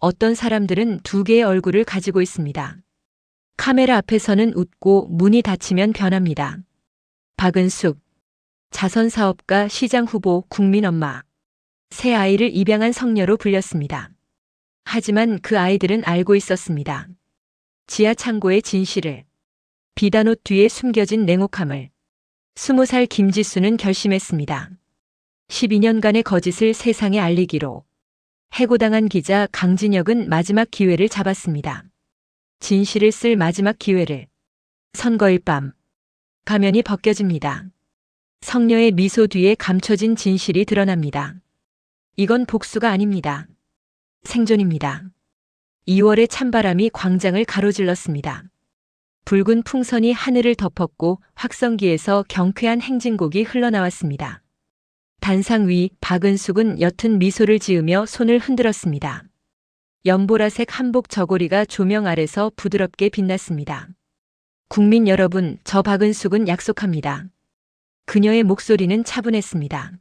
어떤 사람들은 두 개의 얼굴을 가지고 있습니다. 카메라 앞에서는 웃고 문이 닫히면 변합니다. 박은숙, 자선사업가, 시장 후보, 국민 엄마. 새 아이를 입양한 성녀로 불렸습니다. 하지만 그 아이들은 알고 있었습니다. 지하 창고의 진실을, 비단옷 뒤에 숨겨진 냉혹함을. 20살 김지수는 결심했습니다. 12년간의 거짓을 세상에 알리기로. 해고당한 기자 강진혁은 마지막 기회를 잡았습니다. 진실을 쓸 마지막 기회를. 선거일 밤. 가면이 벗겨집니다. 성녀의 미소 뒤에 감춰진 진실이 드러납니다. 이건 복수가 아닙니다. 생존입니다. 2월의 찬바람이 광장을 가로질렀습니다. 붉은 풍선이 하늘을 덮었고 확성기에서 경쾌한 행진곡이 흘러나왔습니다. 단상 위 박은숙은 옅은 미소를 지으며 손을 흔들었습니다. 연보라색 한복 저고리가 조명 아래서 부드럽게 빛났습니다. 국민 여러분, 저 박은숙은 약속합니다. 그녀의 목소리는 차분했습니다.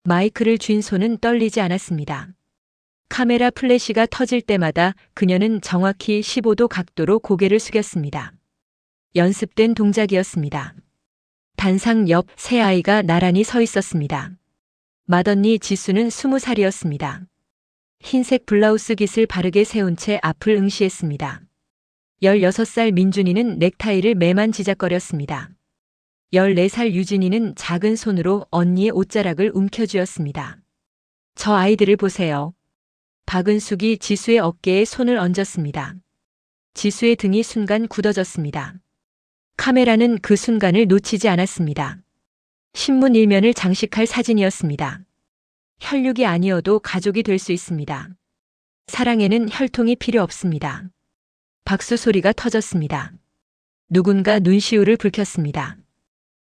마이크를 쥔 손은 떨리지 않았습니다. 카메라 플래시가 터질 때마다 그녀는 정확히 15도 각도로 고개를 숙였습니다. 연습된 동작이었습니다. 단상 옆 새 아이가 나란히 서 있었습니다. 맏언니 지수는 20살이었습니다. 흰색 블라우스 깃을 바르게 세운 채 앞을 응시했습니다. 16살 민준이는 넥타이를 매만 지작거렸습니다. 14살 유진이는 작은 손으로 언니의 옷자락을 움켜쥐었습니다. 저 아이들을 보세요. 박은숙이 지수의 어깨에 손을 얹었습니다. 지수의 등이 순간 굳어졌습니다. 카메라는 그 순간을 놓치지 않았습니다. 신문 일면을 장식할 사진이었습니다. 혈육이 아니어도 가족이 될 수 있습니다. 사랑에는 혈통이 필요 없습니다. 박수 소리가 터졌습니다. 누군가 눈시울을 붉혔습니다.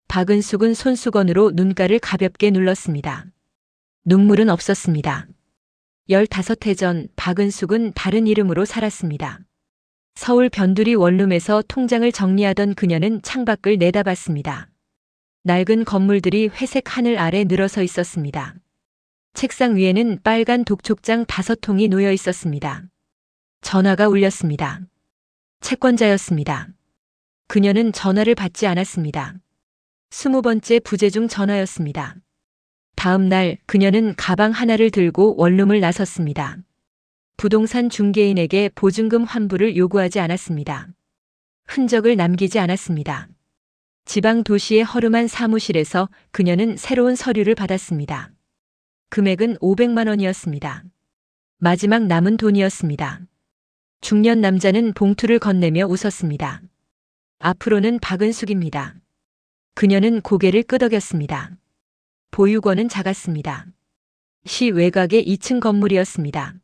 박은숙은 손수건으로 눈가를 가볍게 눌렀습니다. 눈물은 없었습니다. 15해 전 박은숙은 다른 이름으로 살았습니다. 서울 변두리 원룸에서 통장을 정리하던 그녀는 창밖을 내다봤습니다. 낡은 건물들이 회색 하늘 아래 늘어서 있었습니다. 책상 위에는 빨간 독촉장 5통이 놓여 있었습니다. 전화가 울렸습니다. 채권자였습니다. 그녀는 전화를 받지 않았습니다. 20번째 부재중 전화였습니다. 다음 날 그녀는 가방 하나를 들고 원룸을 나섰습니다. 부동산 중개인에게 보증금 환불을 요구하지 않았습니다. 흔적을 남기지 않았습니다. 지방 도시의 허름한 사무실에서 그녀는 새로운 서류를 받았습니다. 금액은 500만 원이었습니다. 마지막 남은 돈이었습니다. 중년 남자는 봉투를 건네며 웃었습니다. 앞으로는 박은숙입니다. 그녀는 고개를 끄덕였습니다. 보유권은 작았습니다. 시 외곽의 2층 건물이었습니다.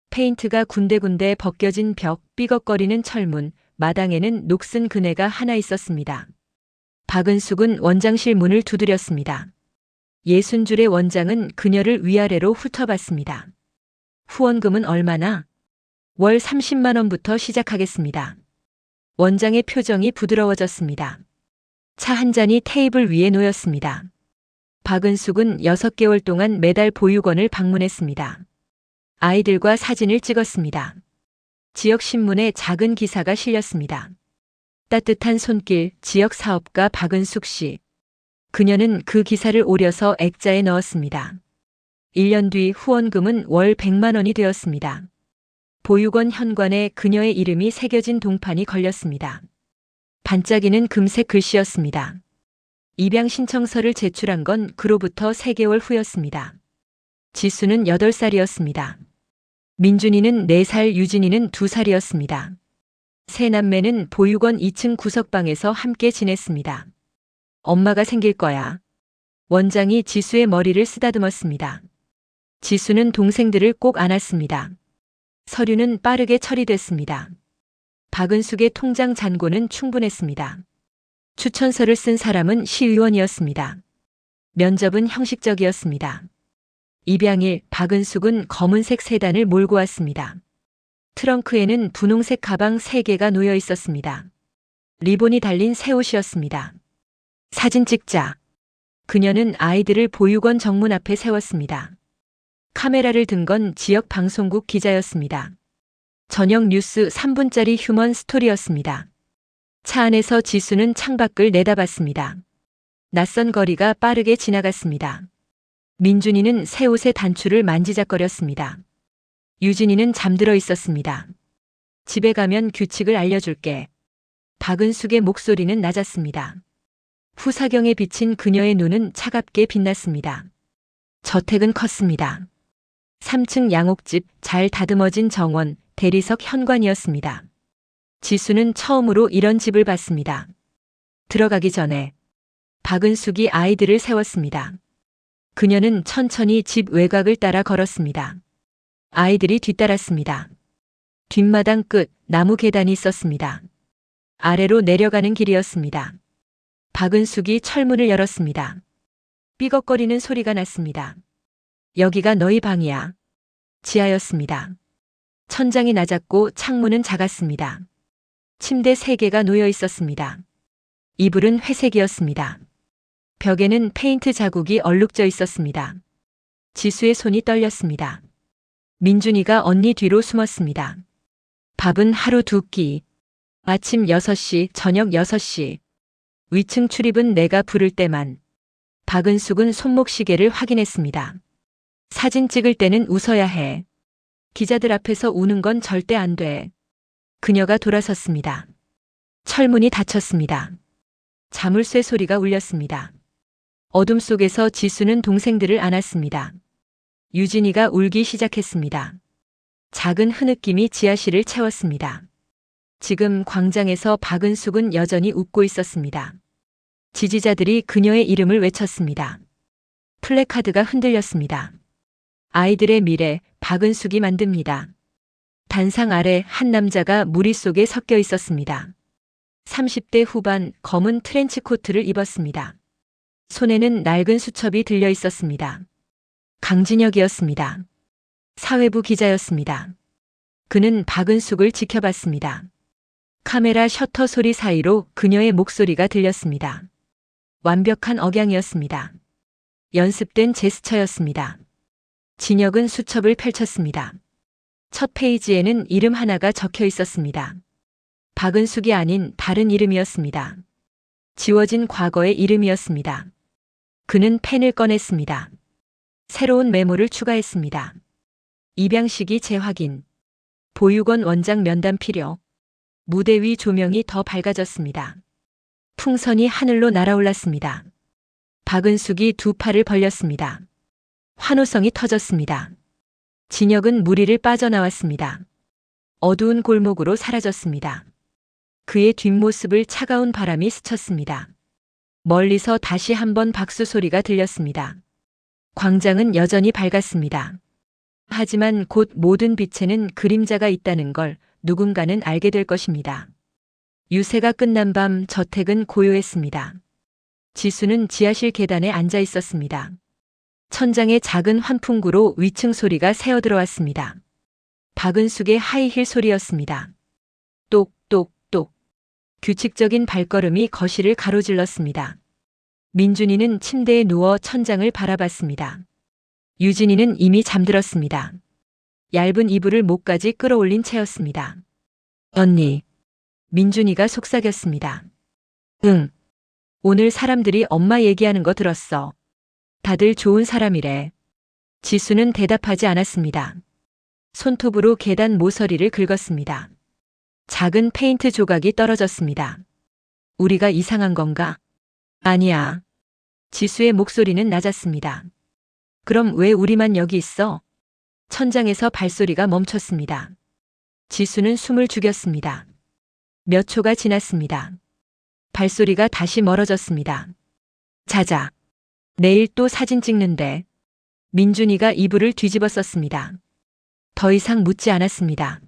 페인트가 군데군데 벗겨진 벽, 삐걱거리는 철문, 마당에는 녹슨 그네가 하나 있었습니다. 박은숙은 원장실 문을 두드렸습니다. 60줄의 원장은 그녀를 위아래로 훑어봤습니다. 후원금은 얼마나? 월 30만 원부터 시작하겠습니다. 원장의 표정이 부드러워졌습니다. 차 한 잔이 테이블 위에 놓였습니다. 박은숙은 6개월 동안 매달 보육원을 방문했습니다. 아이들과 사진을 찍었습니다. 지역신문에 작은 기사가 실렸습니다. 따뜻한 손길, 지역사업가 박은숙 씨. 그녀는 그 기사를 오려서 액자에 넣었습니다. 1년 뒤 후원금은 월 100만 원이 되었습니다. 보육원 현관에 그녀의 이름이 새겨진 동판이 걸렸습니다. 반짝이는 금색 글씨였습니다. 입양 신청서를 제출한 건 그로부터 3개월 후였습니다. 지수는 8살이었습니다. 민준이는 4살, 유진이는 2살이었습니다. 세 남매는 보육원 2층 구석방에서 함께 지냈습니다. 엄마가 생길 거야. 원장이 지수의 머리를 쓰다듬었습니다. 지수는 동생들을 꼭 안았습니다. 서류는 빠르게 처리됐습니다. 박은숙의 통장 잔고는 충분했습니다. 추천서를 쓴 사람은 시의원이었습니다. 면접은 형식적이었습니다. 입양일 박은숙은 검은색 세단을 몰고 왔습니다. 트렁크에는 분홍색 가방 3개가 놓여 있었습니다. 리본이 달린 새 옷이었습니다. 사진 찍자. 그녀는 아이들을 보육원 정문 앞에 세웠습니다. 카메라를 든 건 지역 방송국 기자였습니다. 저녁 뉴스 3분짜리 휴먼 스토리였습니다. 차 안에서 지수는 창밖을 내다봤습니다. 낯선 거리가 빠르게 지나갔습니다. 민준이는 새 옷의 단추를 만지작거렸습니다. 유진이는 잠들어 있었습니다. 집에 가면 규칙을 알려줄게. 박은숙의 목소리는 낮았습니다. 후사경에 비친 그녀의 눈은 차갑게 빛났습니다. 저택은 컸습니다. 3층 양옥집, 잘 다듬어진 정원, 대리석 현관이었습니다. 지수는 처음으로 이런 집을 봤습니다. 들어가기 전에 박은숙이 아이들을 세웠습니다. 그녀는 천천히 집 외곽을 따라 걸었습니다. 아이들이 뒤따랐습니다. 뒷마당 끝 나무 계단이 있었습니다. 아래로 내려가는 길이었습니다. 박은숙이 철문을 열었습니다. 삐걱거리는 소리가 났습니다. 여기가 너희 방이야. 지하였습니다. 천장이 낮았고 창문은 작았습니다. 침대 3개가 놓여 있었습니다. 이불은 회색이었습니다. 벽에는 페인트 자국이 얼룩져 있었습니다. 지수의 손이 떨렸습니다. 민준이가 언니 뒤로 숨었습니다. 밥은 하루 2끼. 아침 6시, 저녁 6시. 위층 출입은 내가 부를 때만. 박은숙은 손목시계를 확인했습니다. 사진 찍을 때는 웃어야 해. 기자들 앞에서 우는 건 절대 안 돼. 그녀가 돌아섰습니다. 철문이 닫혔습니다. 자물쇠 소리가 울렸습니다. 어둠 속에서 지수는 동생들을 안았습니다. 유진이가 울기 시작했습니다. 작은 흐느낌이 지하실을 채웠습니다. 지금 광장에서 박은숙은 여전히 웃고 있었습니다. 지지자들이 그녀의 이름을 외쳤습니다. 플래카드가 흔들렸습니다. 아이들의 미래, 박은숙이 만듭니다. 단상 아래 한 남자가 무리 속에 섞여 있었습니다. 30대 후반 검은 트렌치 코트를 입었습니다. 손에는 낡은 수첩이 들려 있었습니다. 강진혁이었습니다. 사회부 기자였습니다. 그는 박은숙을 지켜봤습니다. 카메라 셔터 소리 사이로 그녀의 목소리가 들렸습니다. 완벽한 억양이었습니다. 연습된 제스처였습니다. 진혁은 수첩을 펼쳤습니다. 첫 페이지에는 이름 하나가 적혀 있었습니다. 박은숙이 아닌 다른 이름이었습니다. 지워진 과거의 이름이었습니다. 그는 펜을 꺼냈습니다. 새로운 메모를 추가했습니다. 입양시기 재확인. 보육원 원장 면담 필요. 무대 위 조명이 더 밝아졌습니다. 풍선이 하늘로 날아올랐습니다. 박은숙이 2팔을 벌렸습니다. 환호성이 터졌습니다. 진혁은 무리를 빠져나왔습니다. 어두운 골목으로 사라졌습니다. 그의 뒷모습을 차가운 바람이 스쳤습니다. 멀리서 다시 한번 박수 소리가 들렸습니다. 광장은 여전히 밝았습니다. 하지만 곧 모든 빛에는 그림자가 있다는 걸 누군가는 알게 될 것입니다. 유세가 끝난 밤 저택은 고요했습니다. 지수는 지하실 계단에 앉아 있었습니다. 천장에 작은 환풍구로 위층 소리가 새어들어왔습니다. 박은숙의 하이힐 소리였습니다. 똑똑똑. 규칙적인 발걸음이 거실을 가로질렀습니다. 민준이는 침대에 누워 천장을 바라봤습니다. 유진이는 이미 잠들었습니다. 얇은 이불을 목까지 끌어올린 채였습니다. 언니. 민준이가 속삭였습니다. 응. 오늘 사람들이 엄마 얘기하는 거 들었어. 다들 좋은 사람이래. 지수는 대답하지 않았습니다. 손톱으로 계단 모서리를 긁었습니다. 작은 페인트 조각이 떨어졌습니다. 우리가 이상한 건가? 아니야. 지수의 목소리는 낮았습니다. 그럼 왜 우리만 여기 있어? 천장에서 발소리가 멈췄습니다. 지수는 숨을 죽였습니다. 몇 초가 지났습니다. 발소리가 다시 멀어졌습니다. 자자. 내일 또 사진 찍는데. 민준이가 이불을 뒤집어 썼습니다. 더 이상 묻지 않았습니다.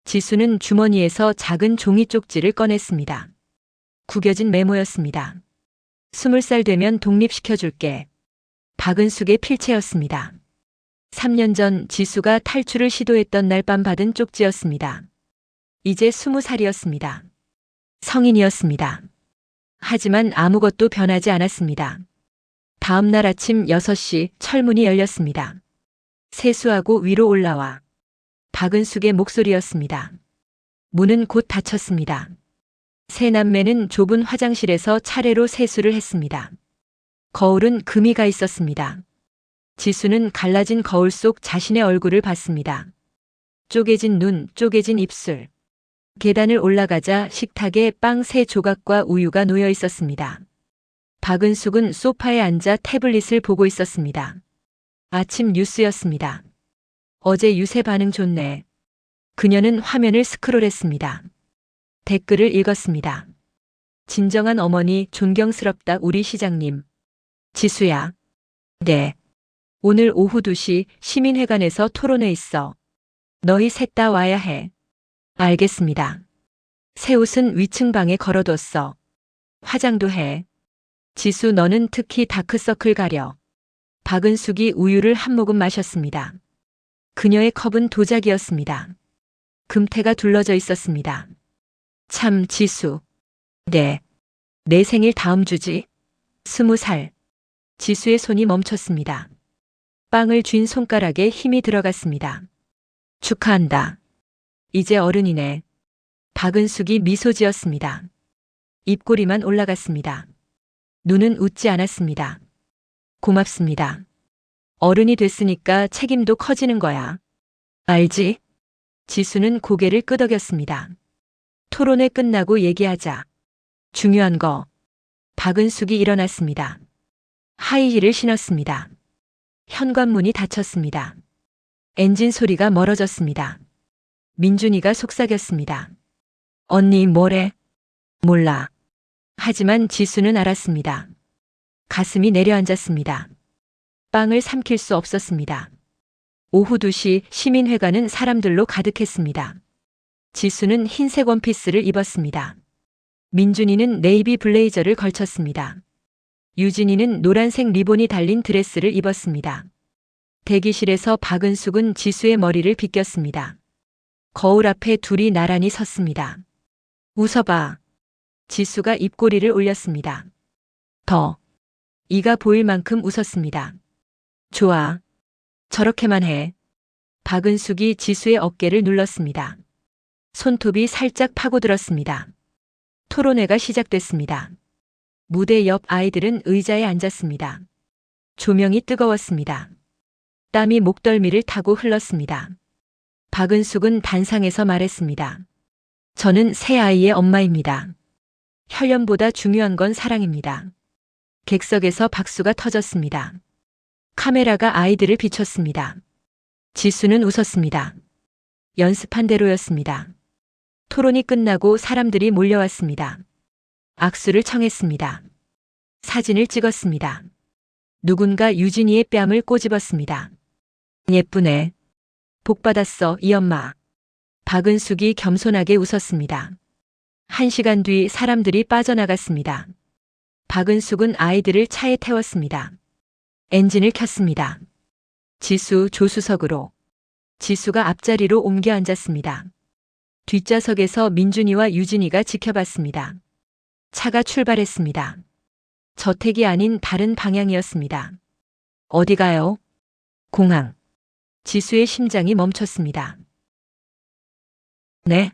지수는 주머니에서 작은 종이 쪽지를 꺼냈습니다. 구겨진 메모였습니다. 20살 되면 독립시켜줄게. 박은숙의 필체였습니다. 3년 전 지수가 탈출을 시도했던 날 밤 받은 쪽지였습니다. 이제 20살이었습니다. 성인이었습니다. 하지만 아무것도 변하지 않았습니다. 다음 날 아침 6시 철문이 열렸습니다. 세수하고 위로 올라와. 박은숙의 목소리였습니다. 문은 곧 닫혔습니다. 세 남매는 좁은 화장실에서 차례로 세수를 했습니다. 거울은 금이 가 있었습니다. 지수는 갈라진 거울 속 자신의 얼굴을 봤습니다. 쪼개진 눈, 쪼개진 입술. 계단을 올라가자 식탁에 빵 3조각과 우유가 놓여 있었습니다. 박은숙은 소파에 앉아 태블릿을 보고 있었습니다. 아침 뉴스였습니다. 어제 유세 반응 좋네. 그녀는 화면을 스크롤했습니다. 댓글을 읽었습니다. 진정한 어머니 존경스럽다 우리 시장님. 지수야. 네. 오늘 오후 2시 시민회관에서 토론회 있어. 너희 셋 다 와야 해. 알겠습니다. 새 옷은 위층 방에 걸어뒀어. 화장도 해. 지수 너는 특히 다크서클 가려. 박은숙이 우유를 한 모금 마셨습니다. 그녀의 컵은 도자기였습니다. 금태가 둘러져 있었습니다. 참 지수. 네. 내 생일 다음 주지. 20살. 지수의 손이 멈췄습니다. 빵을 쥔 손가락에 힘이 들어갔습니다. 축하한다. 이제 어른이네. 박은숙이 미소 지었습니다. 입꼬리만 올라갔습니다. 눈은 웃지 않았습니다. 고맙습니다. 어른이 됐으니까 책임도 커지는 거야. 알지? 지수는 고개를 끄덕였습니다. 토론회 끝나고 얘기하자. 중요한 거. 박은숙이 일어났습니다. 하이힐을 신었습니다. 현관문이 닫혔습니다. 엔진 소리가 멀어졌습니다. 민준이가 속삭였습니다. 언니 뭐래? 몰라. 하지만 지수는 알았습니다. 가슴이 내려앉았습니다. 빵을 삼킬 수 없었습니다. 오후 2시 시민회관은 사람들로 가득했습니다. 지수는 흰색 원피스를 입었습니다. 민준이는 네이비 블레이저를 걸쳤습니다. 유진이는 노란색 리본이 달린 드레스를 입었습니다. 대기실에서 박은숙은 지수의 머리를 빗겼습니다. 거울 앞에 둘이 나란히 섰습니다. 웃어봐. 지수가 입꼬리를 올렸습니다. 더. 이가 보일 만큼 웃었습니다. 좋아. 저렇게만 해. 박은숙이 지수의 어깨를 눌렀습니다. 손톱이 살짝 파고들었습니다. 토론회가 시작됐습니다. 무대 옆 아이들은 의자에 앉았습니다. 조명이 뜨거웠습니다. 땀이 목덜미를 타고 흘렀습니다. 박은숙은 단상에서 말했습니다. 저는 새 아이의 엄마입니다. 혈연보다 중요한 건 사랑입니다. 객석에서 박수가 터졌습니다. 카메라가 아이들을 비췄습니다. 지수는 웃었습니다. 연습한 대로였습니다. 토론이 끝나고 사람들이 몰려왔습니다. 악수를 청했습니다. 사진을 찍었습니다. 누군가 유진이의 뺨을 꼬집었습니다. 예쁘네. 복 받았어, 이 엄마. 박은숙이 겸손하게 웃었습니다. 1시간 뒤 사람들이 빠져나갔습니다. 박은숙은 아이들을 차에 태웠습니다. 엔진을 켰습니다. 지수 조수석으로. 지수가 앞자리로 옮겨 앉았습니다. 뒷좌석에서 민준이와 유진이가 지켜봤습니다. 차가 출발했습니다. 저택이 아닌 다른 방향이었습니다. 어디 가요? 공항. 지수의 심장이 멈췄습니다. 네?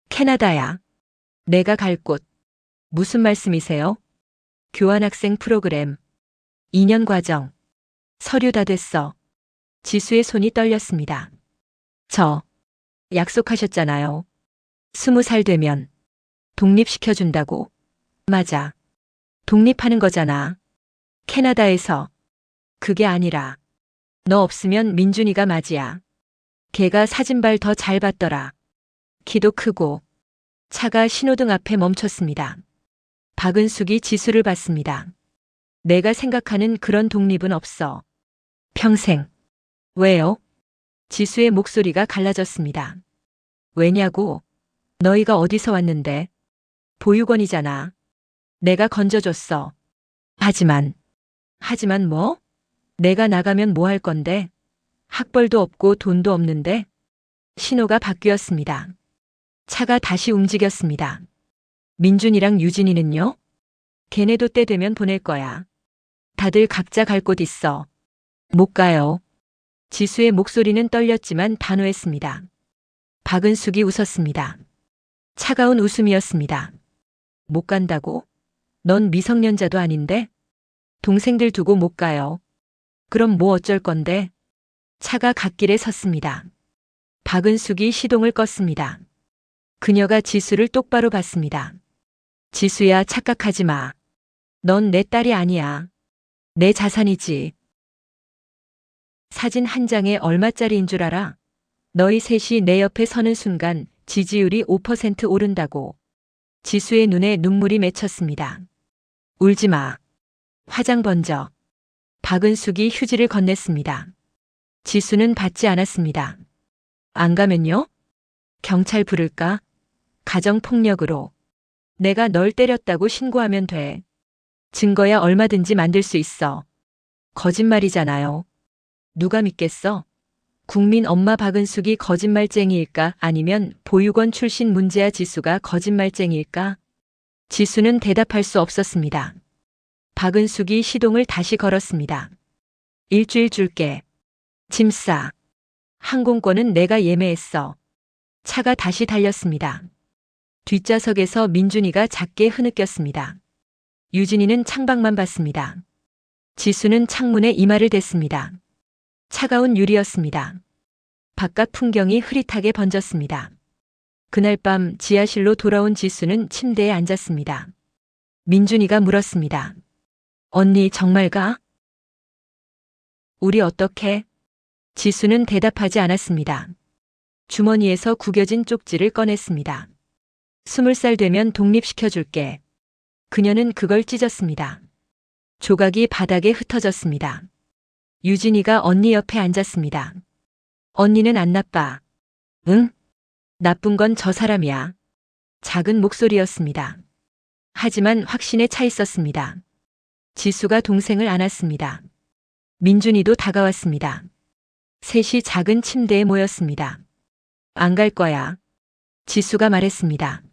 캐나다야. 내가 갈 곳. 무슨 말씀이세요? 교환학생 프로그램. 2년 과정. 서류 다 됐어. 지수의 손이 떨렸습니다. 약속하셨잖아요. 20살 되면 독립시켜준다고. 맞아. 독립하는 거잖아. 캐나다에서. 그게 아니라. 너 없으면 민준이가 맞이야. 걔가 사진발 더 잘 봤더라. 키도 크고. 차가 신호등 앞에 멈췄습니다. 박은숙이 지수를 봤습니다. 내가 생각하는 그런 독립은 없어. 평생. 왜요? 지수의 목소리가 갈라졌습니다. 왜냐고? 너희가 어디서 왔는데? 보육원이잖아. 내가 건져줬어. 하지만 뭐? 내가 나가면 뭐 할 건데? 학벌도 없고 돈도 없는데? 신호가 바뀌었습니다. 차가 다시 움직였습니다. 민준이랑 유진이는요? 걔네도 때 되면 보낼 거야. 다들 각자 갈 곳 있어. 못 가요. 지수의 목소리는 떨렸지만 단호했습니다. 박은숙이 웃었습니다. 차가운 웃음이었습니다. 못 간다고? 넌 미성년자도 아닌데? 동생들 두고 못 가요. 그럼 뭐 어쩔 건데? 차가 갓길에 섰습니다. 박은숙이 시동을 껐습니다. 그녀가 지수를 똑바로 봤습니다. 지수야, 착각하지 마. 넌 내 딸이 아니야. 내 자산이지. 사진 한 장에 얼마짜리인 줄 알아? 너희 셋이 내 옆에 서는 순간 지지율이 5% 오른다고. 지수의 눈에 눈물이 맺혔습니다. 울지 마. 화장 번져. 박은숙이 휴지를 건넸습니다. 지수는 받지 않았습니다. 안 가면요? 경찰 부를까? 가정폭력으로. 내가 널 때렸다고 신고하면 돼. 증거야 얼마든지 만들 수 있어. 거짓말이잖아요. 누가 믿겠어? 국민 엄마 박은숙이 거짓말쟁이일까? 아니면 보육원 출신 문제아 지수가 거짓말쟁이일까? 지수는 대답할 수 없었습니다. 박은숙이 시동을 다시 걸었습니다. 일주일 줄게. 짐 싸. 항공권은 내가 예매했어. 차가 다시 달렸습니다. 뒷좌석에서 민준이가 작게 흐느꼈습니다. 유진이는 창밖만 봤습니다. 지수는 창문에 이마를 댔습니다. 차가운 유리였습니다. 바깥 풍경이 흐릿하게 번졌습니다. 그날 밤 지하실로 돌아온 지수는 침대에 앉았습니다. 민준이가 물었습니다. 언니 정말 가? 우리 어떻게? 지수는 대답하지 않았습니다. 주머니에서 구겨진 쪽지를 꺼냈습니다. 20살 되면 독립시켜줄게. 그녀는 그걸 찢었습니다. 조각이 바닥에 흩어졌습니다. 유진이가 언니 옆에 앉았습니다. 언니는 안 나빠. 응? 나쁜 건 저 사람이야. 작은 목소리였습니다. 하지만 확신에 차 있었습니다. 지수가 동생을 안았습니다. 민준이도 다가왔습니다. 셋이 작은 침대에 모였습니다. 안 갈 거야. 지수가 말했습니다.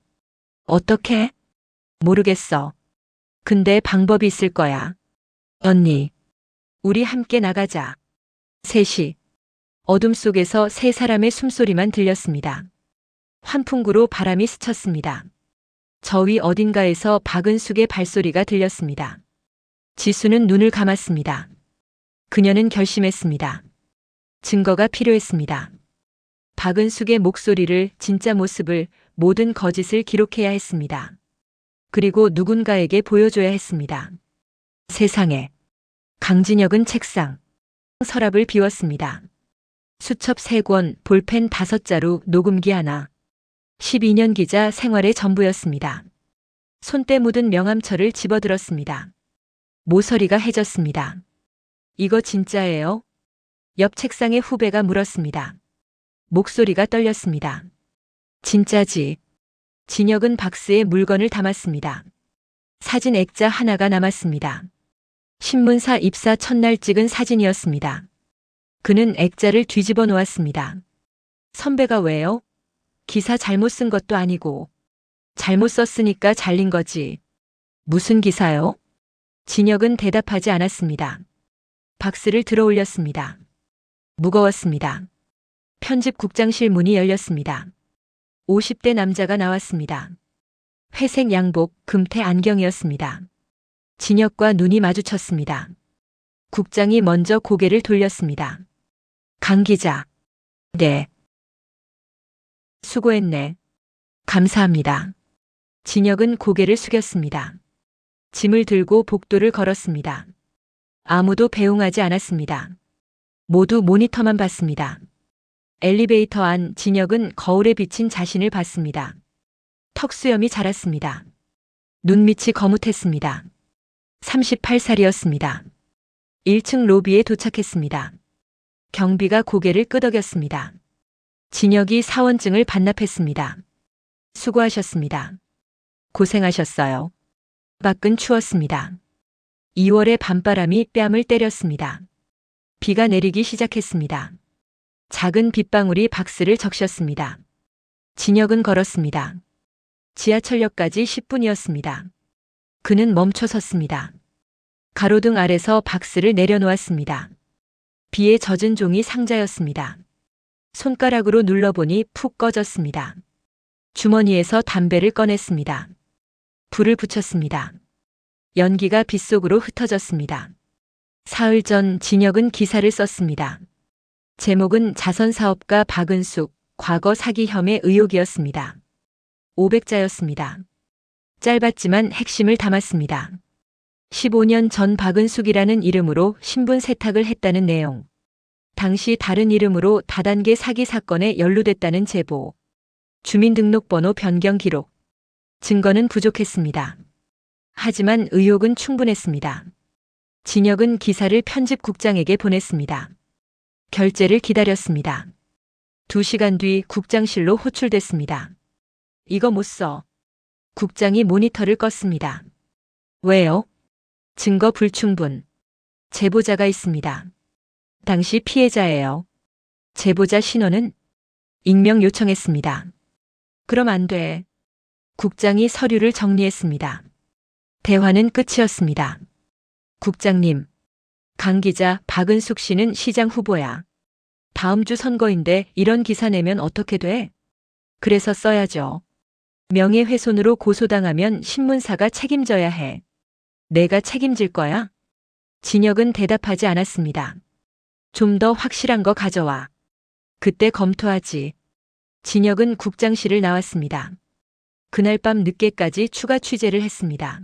어떻게? 모르겠어. 근데 방법이 있을 거야. 언니, 우리 함께 나가자. 셋이. 어둠 속에서 세 사람의 숨소리만 들렸습니다. 환풍구로 바람이 스쳤습니다. 저 위 어딘가에서 박은숙의 발소리가 들렸습니다. 지수는 눈을 감았습니다. 그녀는 결심했습니다. 증거가 필요했습니다. 박은숙의 목소리를, 진짜 모습을, 모든 거짓을 기록해야 했습니다. 그리고 누군가에게 보여줘야 했습니다. 세상에. 강진혁은 책상, 서랍을 비웠습니다. 수첩 3권, 볼펜 5자루, 녹음기 하나. 12년 기자 생활의 전부였습니다. 손때 묻은 명함철을 집어들었습니다. 모서리가 해졌습니다. 이거 진짜예요? 옆 책상의 후배가 물었습니다. 목소리가 떨렸습니다. 진짜지. 진혁은 박스에 물건을 담았습니다. 사진 액자 하나가 남았습니다. 신문사 입사 첫날 찍은 사진이었습니다. 그는 액자를 뒤집어 놓았습니다. 선배가 왜요? 기사 잘못 쓴 것도 아니고. 잘못 썼으니까 잘린 거지. 무슨 기사요? 진혁은 대답하지 않았습니다. 박스를 들어 올렸습니다. 무거웠습니다. 편집국장실 문이 열렸습니다. 50대 남자가 나왔습니다. 회색 양복, 금태 안경이었습니다. 진혁과 눈이 마주쳤습니다. 국장이 먼저 고개를 돌렸습니다. 강 기자. 네. 수고했네. 감사합니다. 진혁은 고개를 숙였습니다. 짐을 들고 복도를 걸었습니다. 아무도 배웅하지 않았습니다. 모두 모니터만 봤습니다. 엘리베이터 안 진혁은 거울에 비친 자신을 봤습니다. 턱수염이 자랐습니다. 눈밑이 거뭇했습니다. 38살이었습니다. 1층 로비에 도착했습니다. 경비가 고개를 끄덕였습니다. 진혁이 사원증을 반납했습니다. 수고하셨습니다. 고생하셨어요. 밖은 추웠습니다. 2월의 밤바람이 뺨을 때렸습니다. 비가 내리기 시작했습니다. 작은 빗방울이 박스를 적셨습니다. 진혁은 걸었습니다. 지하철역까지 10분이었습니다. 그는 멈춰 섰습니다. 가로등 아래서 박스를 내려놓았습니다. 비에 젖은 종이 상자였습니다. 손가락으로 눌러보니 푹 꺼졌습니다. 주머니에서 담배를 꺼냈습니다. 불을 붙였습니다. 연기가 빗속으로 흩어졌습니다. 사흘 전 진혁은 기사를 썼습니다. 제목은 자선사업가 박은숙, 과거 사기 혐의 의혹이었습니다. 500자였습니다. 짧았지만 핵심을 담았습니다. 15년 전 박은숙이라는 이름으로 신분 세탁을 했다는 내용. 당시 다른 이름으로 다단계 사기 사건에 연루됐다는 제보. 주민등록번호 변경 기록. 증거는 부족했습니다. 하지만 의혹은 충분했습니다. 진혁은 기사를 편집국장에게 보냈습니다. 결재를 기다렸습니다. 2시간 뒤 국장실로 호출됐습니다. 이거 못 써. 국장이 모니터를 껐습니다. 왜요? 증거 불충분. 제보자가 있습니다. 당시 피해자예요. 제보자 신원은? 익명 요청했습니다. 그럼 안 돼. 국장이 서류를 정리했습니다. 대화는 끝이었습니다. 국장님, 강 기자 박은숙 씨는 시장 후보야. 다음 주 선거인데 이런 기사 내면 어떻게 돼? 그래서 써야죠. 명예훼손으로 고소당하면 신문사가 책임져야 해. 내가 책임질 거야? 진혁은 대답하지 않았습니다. 좀 더 확실한 거 가져와. 그때 검토하지. 진혁은 국장실을 나왔습니다. 그날 밤 늦게까지 추가 취재를 했습니다.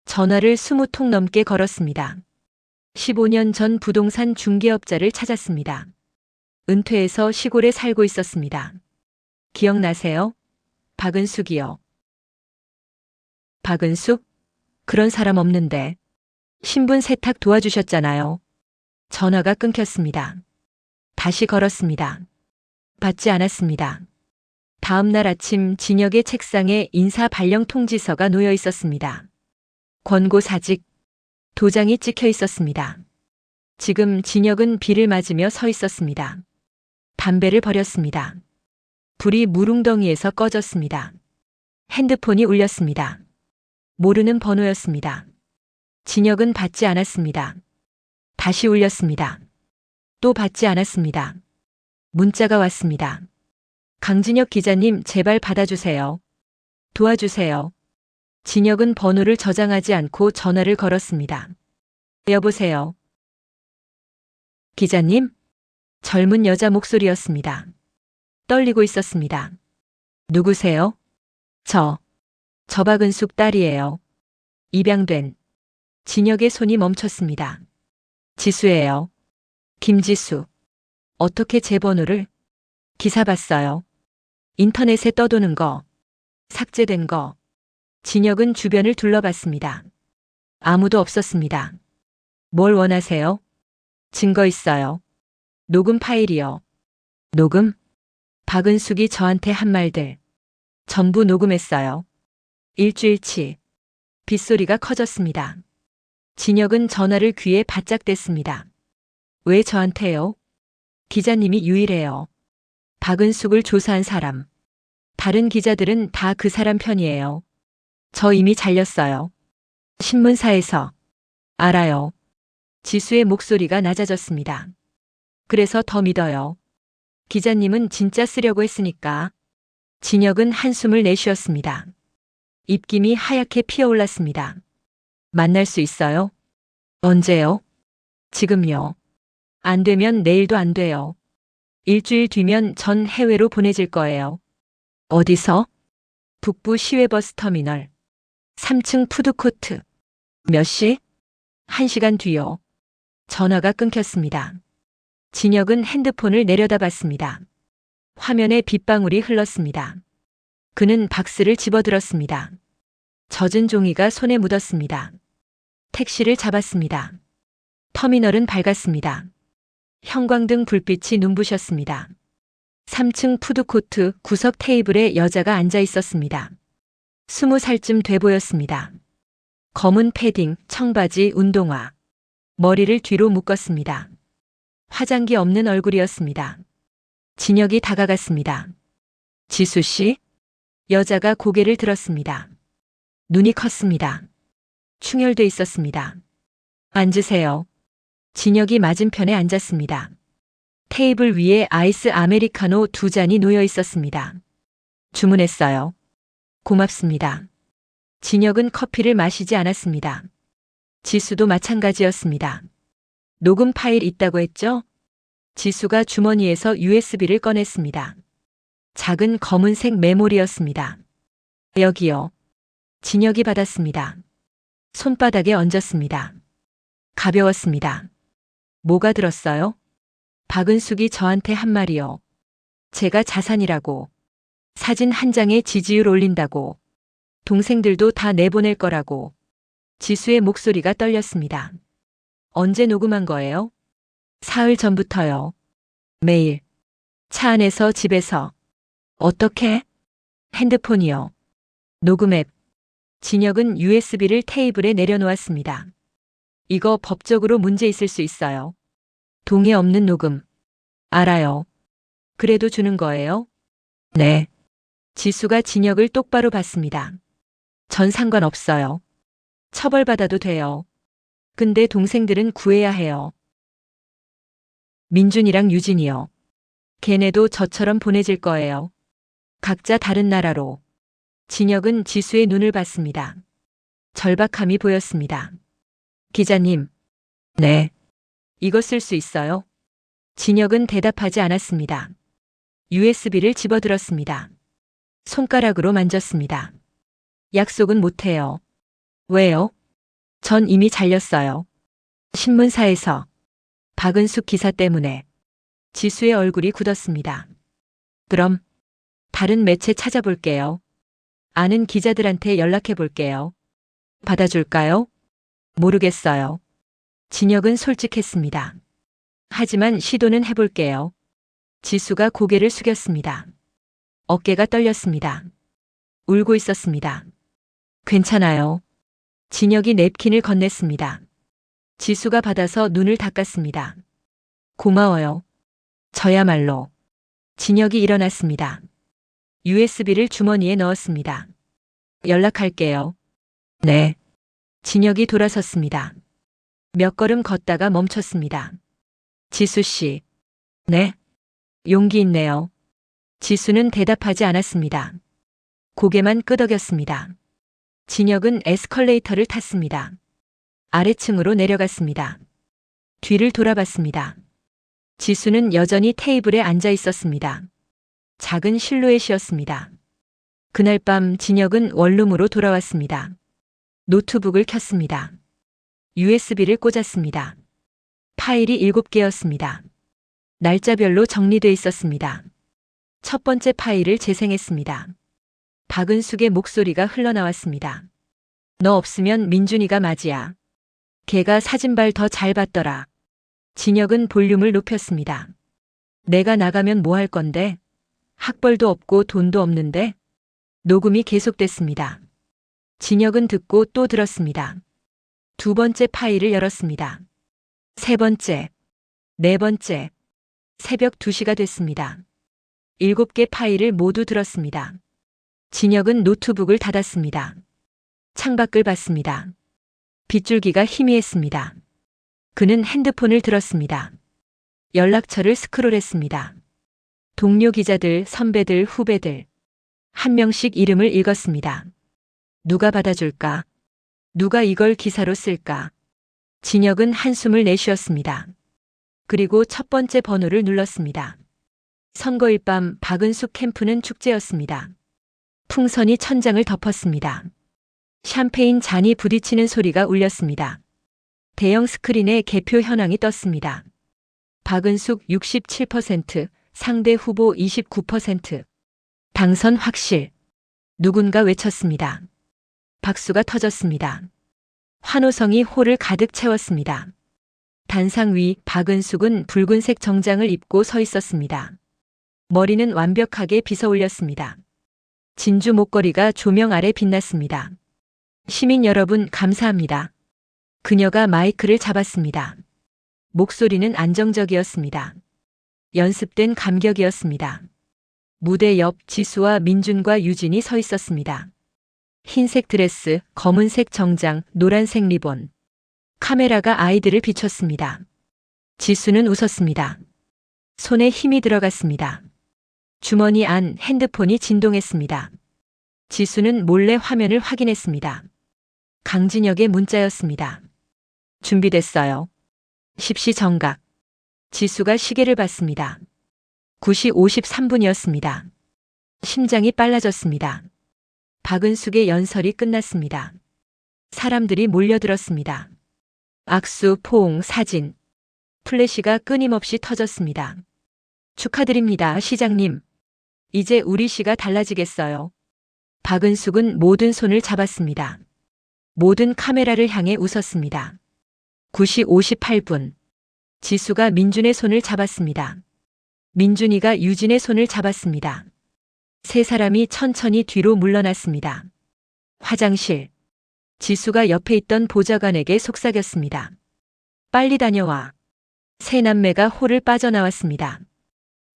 전화를 20통 넘게 걸었습니다. 15년 전 부동산 중개업자를 찾았습니다. 은퇴해서 시골에 살고 있었습니다. 기억나세요? 박은숙이요. 박은숙? 그런 사람 없는데. 신분 세탁 도와주셨잖아요. 전화가 끊겼습니다. 다시 걸었습니다. 받지 않았습니다. 다음 날 아침 진혁의 책상에 인사 발령 통지서가 놓여 있었습니다. 권고 사직, 도장이 찍혀 있었습니다. 지금 진혁은 비를 맞으며 서 있었습니다. 담배를 버렸습니다. 불이 물웅덩이에서 꺼졌습니다. 핸드폰이 울렸습니다. 모르는 번호였습니다. 진혁은 받지 않았습니다. 다시 울렸습니다. 또 받지 않았습니다. 문자가 왔습니다. 강진혁 기자님 제발 받아주세요. 도와주세요. 진혁은 번호를 저장하지 않고 전화를 걸었습니다. 여보세요. 기자님? 젊은 여자 목소리였습니다. 떨리고 있었습니다. 누구세요? 저 박은숙 딸이에요. 입양된. 진혁의 손이 멈췄습니다. 지수예요. 김지수. 어떻게 제 번호를? 기사 봤어요. 인터넷에 떠도는 거. 삭제된 거. 진혁은 주변을 둘러봤습니다. 아무도 없었습니다. 뭘 원하세요? 증거 있어요. 녹음 파일이요. 녹음? 박은숙이 저한테 한 말들. 전부 녹음했어요. 일주일치. 빗소리가 커졌습니다. 진혁은 전화를 귀에 바짝 댔습니다. 왜 저한테요? 기자님이 유일해요. 박은숙을 조사한 사람. 다른 기자들은 다 그 사람 편이에요. 저 이미 잘렸어요. 신문사에서. 알아요. 지수의 목소리가 낮아졌습니다. 그래서 더 믿어요. 기자님은 진짜 쓰려고 했으니까. 진혁은 한숨을 내쉬었습니다. 입김이 하얗게 피어올랐습니다. 만날 수 있어요? 언제요? 지금요. 안 되면 내일도 안 돼요. 일주일 뒤면 전 해외로 보내질 거예요. 어디서? 북부 시외버스 터미널. 3층 푸드코트. 몇 시? 1시간 뒤요. 전화가 끊겼습니다. 진혁은 핸드폰을 내려다봤습니다. 화면에 빗방울이 흘렀습니다. 그는 박스를 집어들었습니다. 젖은 종이가 손에 묻었습니다. 택시를 잡았습니다. 터미널은 밝았습니다. 형광등 불빛이 눈부셨습니다. 3층 푸드코트 구석 테이블에 여자가 앉아 있었습니다. 20살쯤 돼 보였습니다. 검은 패딩, 청바지, 운동화. 머리를 뒤로 묶었습니다. 화장기 없는 얼굴이었습니다. 진혁이 다가갔습니다. 지수 씨? 여자가 고개를 들었습니다. 눈이 컸습니다. 충혈돼 있었습니다. 앉으세요. 진혁이 맞은편에 앉았습니다. 테이블 위에 아이스 아메리카노 2잔이 놓여 있었습니다. 주문했어요. 고맙습니다. 진혁은 커피를 마시지 않았습니다. 지수도 마찬가지였습니다. 녹음 파일 있다고 했죠? 지수가 주머니에서 USB를 꺼냈습니다. 작은 검은색 메모리였습니다. 여기요. 진혁이 받았습니다. 손바닥에 얹었습니다. 가벼웠습니다. 뭐가 들었어요? 박은숙이 저한테 한 말이요. 제가 자산이라고. 사진 한 장에 지지율 올린다고. 동생들도 다 내보낼 거라고. 지수의 목소리가 떨렸습니다. 언제 녹음한 거예요? 사흘 전부터요. 매일. 차 안에서 집에서. 어떻게? 핸드폰이요. 녹음 앱. 진혁은 USB를 테이블에 내려놓았습니다. 이거 법적으로 문제 있을 수 있어요. 동의 없는 녹음. 알아요. 그래도 주는 거예요? 네. 지수가 진혁을 똑바로 봤습니다. 전 상관없어요. 처벌받아도 돼요. 근데 동생들은 구해야 해요. 민준이랑 유진이요. 걔네도 저처럼 보내질 거예요. 각자 다른 나라로. 진혁은 지수의 눈을 봤습니다. 절박함이 보였습니다. 기자님. 네. 이거 쓸 수 있어요? 진혁은 대답하지 않았습니다. USB를 집어들었습니다. 손가락으로 만졌습니다. 약속은 못해요. 왜요? 전 이미 잘렸어요. 신문사에서. 박은숙 기사 때문에. 지수의 얼굴이 굳었습니다. 그럼 다른 매체 찾아볼게요. 아는 기자들한테 연락해 볼게요. 받아줄까요? 모르겠어요. 진혁은 솔직했습니다. 하지만 시도는 해볼게요. 지수가 고개를 숙였습니다. 어깨가 떨렸습니다. 울고 있었습니다. 괜찮아요. 진혁이 냅킨을 건넸습니다. 지수가 받아서 눈을 닦았습니다. 고마워요. 저야말로. 진혁이 일어났습니다. USB를 주머니에 넣었습니다. 연락할게요. 네. 진혁이 돌아섰습니다. 몇 걸음 걷다가 멈췄습니다. 지수 씨. 네. 용기 있네요. 지수는 대답하지 않았습니다. 고개만 끄덕였습니다. 진혁은 에스컬레이터를 탔습니다. 아래층으로 내려갔습니다. 뒤를 돌아봤습니다. 지수는 여전히 테이블에 앉아 있었습니다. 작은 실루엣이었습니다. 그날 밤 진혁은 원룸으로 돌아왔습니다. 노트북을 켰습니다. USB를 꽂았습니다. 파일이 7개였습니다. 날짜별로 정리돼 있었습니다. 첫 번째 파일을 재생했습니다. 박은숙의 목소리가 흘러나왔습니다. 너 없으면 민준이가 맞이야. 걔가 사진발 더 잘 봤더라. 진혁은 볼륨을 높였습니다. 내가 나가면 뭐 할 건데? 학벌도 없고 돈도 없는데? 녹음이 계속됐습니다. 진혁은 듣고 또 들었습니다. 두 번째 파일을 열었습니다. 세 번째, 네 번째, 새벽 2시가 됐습니다. 7개 파일을 모두 들었습니다. 진혁은 노트북을 닫았습니다. 창밖을 봤습니다. 빗줄기가 희미했습니다. 그는 핸드폰을 들었습니다. 연락처를 스크롤했습니다. 동료 기자들, 선배들, 후배들. 한 명씩 이름을 읽었습니다. 누가 받아줄까? 누가 이걸 기사로 쓸까? 진혁은 한숨을 내쉬었습니다. 그리고 첫 번째 번호를 눌렀습니다. 선거일 밤 박은숙 캠프는 축제였습니다. 풍선이 천장을 덮었습니다. 샴페인 잔이 부딪히는 소리가 울렸습니다. 대형 스크린에 개표 현황이 떴습니다. 박은숙 67%, 상대 후보 29%. 당선 확실. 누군가 외쳤습니다. 박수가 터졌습니다. 환호성이 홀을 가득 채웠습니다. 단상 위 박은숙은 붉은색 정장을 입고 서 있었습니다. 머리는 완벽하게 빗어 올렸습니다. 진주 목걸이가 조명 아래 빛났습니다. 시민 여러분 감사합니다. 그녀가 마이크를 잡았습니다. 목소리는 안정적이었습니다. 연습된 감격이었습니다. 무대 옆 지수와 민준과 유진이 서 있었습니다. 흰색 드레스, 검은색 정장, 노란색 리본. 카메라가 아이들을 비췄습니다. 지수는 웃었습니다. 손에 힘이 들어갔습니다. 주머니 안 핸드폰이 진동했습니다. 지수는 몰래 화면을 확인했습니다. 강진혁의 문자였습니다. 준비됐어요. 10시 정각. 지수가 시계를 봤습니다. 9시 53분이었습니다. 심장이 빨라졌습니다. 박은숙의 연설이 끝났습니다. 사람들이 몰려들었습니다. 악수, 포옹, 사진. 플래시가 끊임없이 터졌습니다. 축하드립니다, 시장님. 이제 우리 시가 달라지겠어요. 박은숙은 모든 손을 잡았습니다. 모든 카메라를 향해 웃었습니다. 9시 58분. 지수가 민준의 손을 잡았습니다. 민준이가 유진의 손을 잡았습니다. 세 사람이 천천히 뒤로 물러났습니다. 화장실. 지수가 옆에 있던 보좌관에게 속삭였습니다. 빨리 다녀와. 세 남매가 홀을 빠져나왔습니다.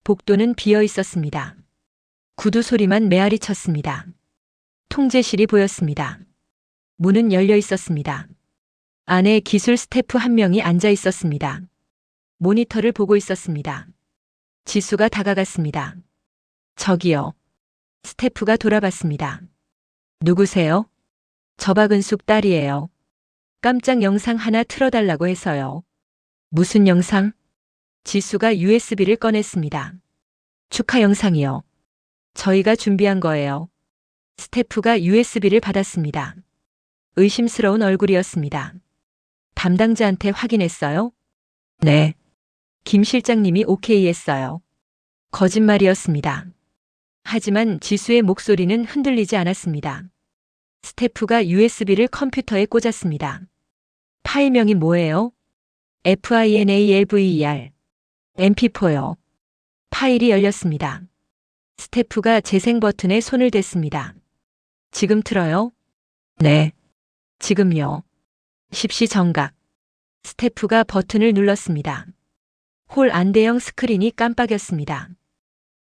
복도는 비어 있었습니다. 구두 소리만 메아리 쳤습니다. 통제실이 보였습니다. 문은 열려 있었습니다. 안에 기술 스태프 한 명이 앉아 있었습니다. 모니터를 보고 있었습니다. 지수가 다가갔습니다. 저기요. 스태프가 돌아봤습니다. 누구세요? 저 박은숙 딸이에요. 깜짝 영상 하나 틀어달라고 해서요. 무슨 영상? 지수가 USB를 꺼냈습니다. 축하 영상이요. 저희가 준비한 거예요. 스태프가 USB를 받았습니다. 의심스러운 얼굴이었습니다. 담당자한테 확인했어요? 네. 김 실장님이 오케이 했어요. 거짓말이었습니다. 하지만 지수의 목소리는 흔들리지 않았습니다. 스태프가 USB를 컴퓨터에 꽂았습니다. 파일명이 뭐예요? FINALVER. MP4요. 파일이 열렸습니다. 스태프가 재생 버튼에 손을 댔습니다. 지금 틀어요? 네. 지금요. 10시 정각. 스태프가 버튼을 눌렀습니다. 홀 안대형 스크린이 깜빡였습니다.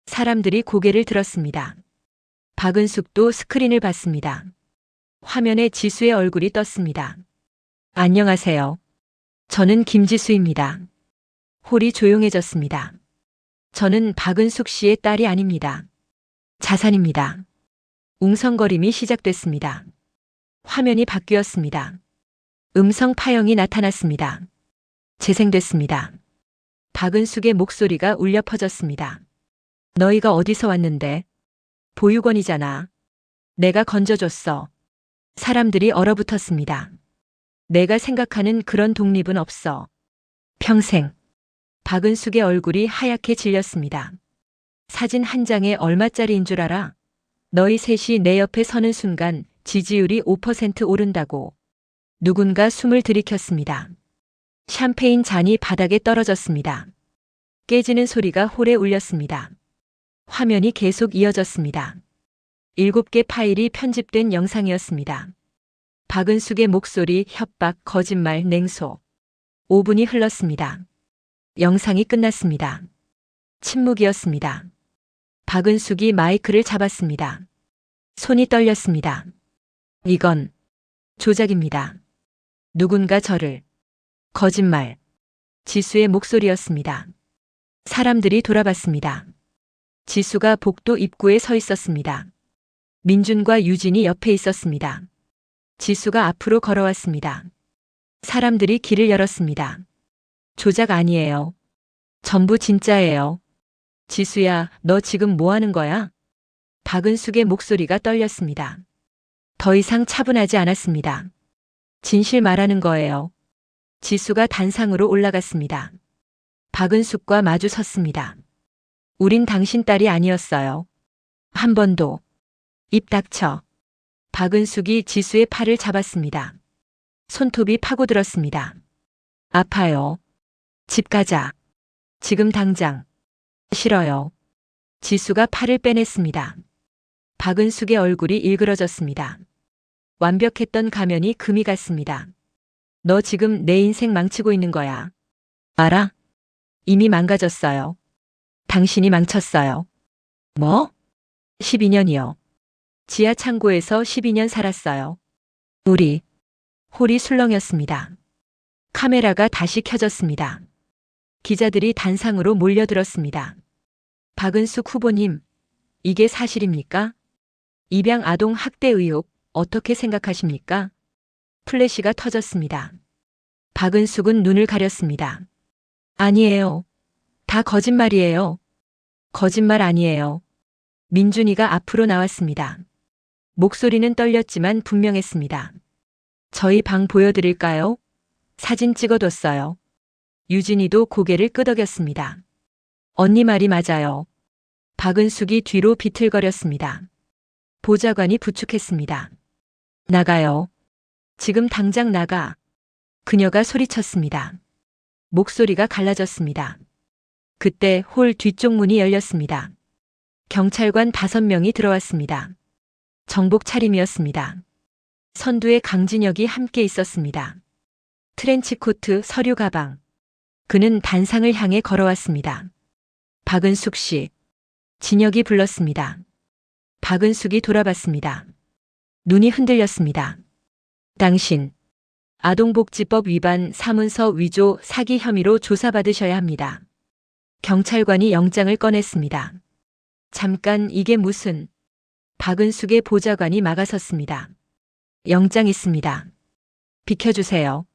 사람들이 고개를 들었습니다. 박은숙도 스크린을 봤습니다. 화면에 지수의 얼굴이 떴습니다. 안녕하세요. 저는 김지수입니다. 홀이 조용해졌습니다. 저는 박은숙 씨의 딸이 아닙니다. 자산입니다. 웅성거림이 시작됐습니다. 화면이 바뀌었습니다. 음성 파형이 나타났습니다. 재생됐습니다. 박은숙의 목소리가 울려 퍼졌습니다. 너희가 어디서 왔는데? 보육원이잖아. 내가 건져줬어. 사람들이 얼어붙었습니다. 내가 생각하는 그런 독립은 없어. 평생. 박은숙의 얼굴이 하얗게 질렸습니다. 사진 한 장에 얼마짜리인 줄 알아? 너희 셋이 내 옆에 서는 순간 지지율이 5% 오른다고. 누군가 숨을 들이켰습니다. 샴페인 잔이 바닥에 떨어졌습니다. 깨지는 소리가 홀에 울렸습니다. 화면이 계속 이어졌습니다. 7개 파일이 편집된 영상이었습니다. 박은숙의 목소리, 협박, 거짓말, 냉소. 5분이 흘렀습니다. 영상이 끝났습니다. 침묵이었습니다. 박은숙이 마이크를 잡았습니다. 손이 떨렸습니다. 이건 조작입니다. 누군가 저를. 거짓말. 지수의 목소리였습니다. 사람들이 돌아봤습니다. 지수가 복도 입구에 서 있었습니다. 민준과 유진이 옆에 있었습니다. 지수가 앞으로 걸어왔습니다. 사람들이 길을 열었습니다. 조작 아니에요. 전부 진짜예요. 지수야, 너 지금 뭐 하는 거야? 박은숙의 목소리가 떨렸습니다. 더 이상 차분하지 않았습니다. 진실 말하는 거예요. 지수가 단상으로 올라갔습니다. 박은숙과 마주 섰습니다. 우린 당신 딸이 아니었어요. 한 번도. 입 닥쳐. 박은숙이 지수의 팔을 잡았습니다. 손톱이 파고들었습니다. 아파요. 집 가자. 지금 당장. 싫어요. 지수가 팔을 빼냈습니다. 박은숙의 얼굴이 일그러졌습니다. 완벽했던 가면이 금이 갔습니다. 너 지금 내 인생 망치고 있는 거야. 알아? 이미 망가졌어요. 당신이 망쳤어요. 뭐? 12년이요. 지하 창고에서 12년 살았어요. 우리. 홀이 술렁였습니다. 카메라가 다시 켜졌습니다. 기자들이 단상으로 몰려들었습니다. 박은숙 후보님, 이게 사실입니까? 입양 아동 학대 의혹 어떻게 생각하십니까? 플래시가 터졌습니다. 박은숙은 눈을 가렸습니다. 아니에요. 다 거짓말이에요. 거짓말 아니에요. 민준이가 앞으로 나왔습니다. 목소리는 떨렸지만 분명했습니다. 저희 방 보여드릴까요? 사진 찍어뒀어요. 유진이도 고개를 끄덕였습니다. 언니 말이 맞아요. 박은숙이 뒤로 비틀거렸습니다. 보좌관이 부축했습니다. 나가요. 지금 당장 나가. 그녀가 소리쳤습니다. 목소리가 갈라졌습니다. 그때 홀 뒤쪽 문이 열렸습니다. 경찰관 5명이 들어왔습니다. 정복 차림이었습니다. 선두에 강진혁이 함께 있었습니다. 트렌치코트, 서류 가방. 그는 단상을 향해 걸어왔습니다. 박은숙 씨. 진혁이 불렀습니다. 박은숙이 돌아봤습니다. 눈이 흔들렸습니다. 당신, 아동복지법 위반 사문서 위조 사기 혐의로 조사받으셔야 합니다. 경찰관이 영장을 꺼냈습니다. 잠깐 이게 무슨... 박은숙의 보좌관이 막아섰습니다. 영장 있습니다. 비켜주세요.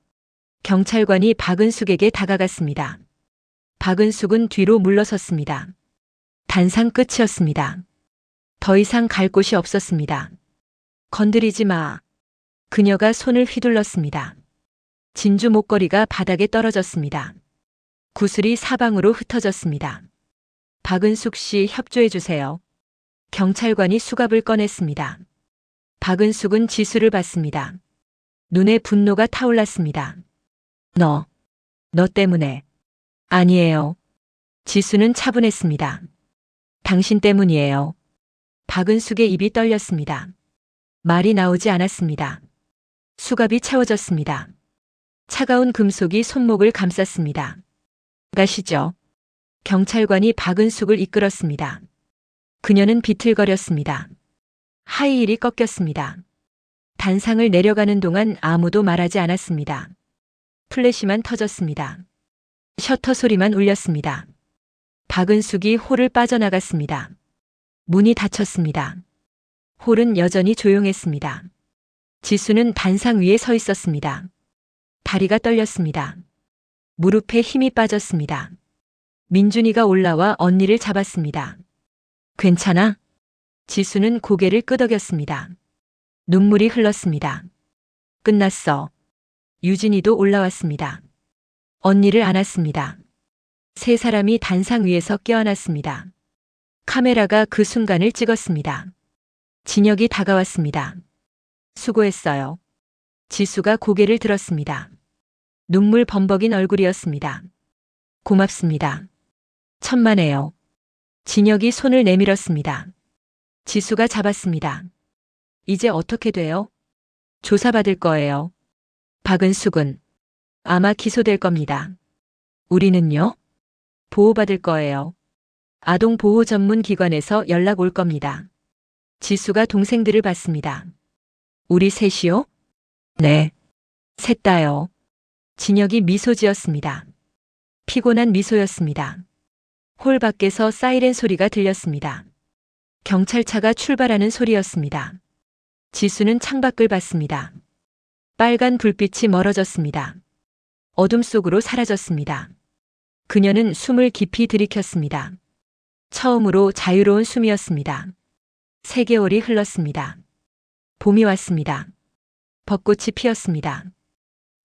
경찰관이 박은숙에게 다가갔습니다. 박은숙은 뒤로 물러섰습니다. 단상 끝이었습니다. 더 이상 갈 곳이 없었습니다. 건드리지 마. 그녀가 손을 휘둘렀습니다. 진주 목걸이가 바닥에 떨어졌습니다. 구슬이 사방으로 흩어졌습니다. 박은숙 씨 협조해 주세요. 경찰관이 수갑을 꺼냈습니다. 박은숙은 지수를 봤습니다. 눈에 분노가 타올랐습니다. 너 때문에. 아니에요. 지수는 차분했습니다. 당신 때문이에요. 박은숙의 입이 떨렸습니다. 말이 나오지 않았습니다. 수갑이 채워졌습니다. 차가운 금속이 손목을 감쌌습니다. 가시죠. 경찰관이 박은숙을 이끌었습니다. 그녀는 비틀거렸습니다. 하이힐이 꺾였습니다. 단상을 내려가는 동안 아무도 말하지 않았습니다. 플래시만 터졌습니다. 셔터 소리만 울렸습니다. 박은숙이 홀을 빠져나갔습니다. 문이 닫혔습니다. 홀은 여전히 조용했습니다. 지수는 단상 위에 서 있었습니다. 다리가 떨렸습니다. 무릎에 힘이 빠졌습니다. 민준이가 올라와 언니를 잡았습니다. 괜찮아? 지수는 고개를 끄덕였습니다. 눈물이 흘렀습니다. 끝났어. 유진이도 올라왔습니다. 언니를 안았습니다. 세 사람이 단상 위에서 껴안았습니다. 카메라가 그 순간을 찍었습니다. 진혁이 다가왔습니다. 수고했어요. 지수가 고개를 들었습니다. 눈물 범벅인 얼굴이었습니다. 고맙습니다. 천만에요. 진혁이 손을 내밀었습니다. 지수가 잡았습니다. 이제 어떻게 돼요? 조사받을 거예요. 박은숙은 아마 기소될 겁니다. 우리는요? 보호받을 거예요. 아동보호 전문 기관에서 연락 올 겁니다. 지수가 동생들을 봤습니다. 우리 셋이요? 네. 셋 다요. 진혁이 미소 지었습니다. 피곤한 미소였습니다. 홀 밖에서 사이렌 소리가 들렸습니다. 경찰차가 출발하는 소리였습니다. 지수는 창밖을 봤습니다. 빨간 불빛이 멀어졌습니다. 어둠 속으로 사라졌습니다. 그녀는 숨을 깊이 들이켰습니다. 처음으로 자유로운 숨이었습니다. 3개월이 흘렀습니다. 봄이 왔습니다. 벚꽃이 피었습니다.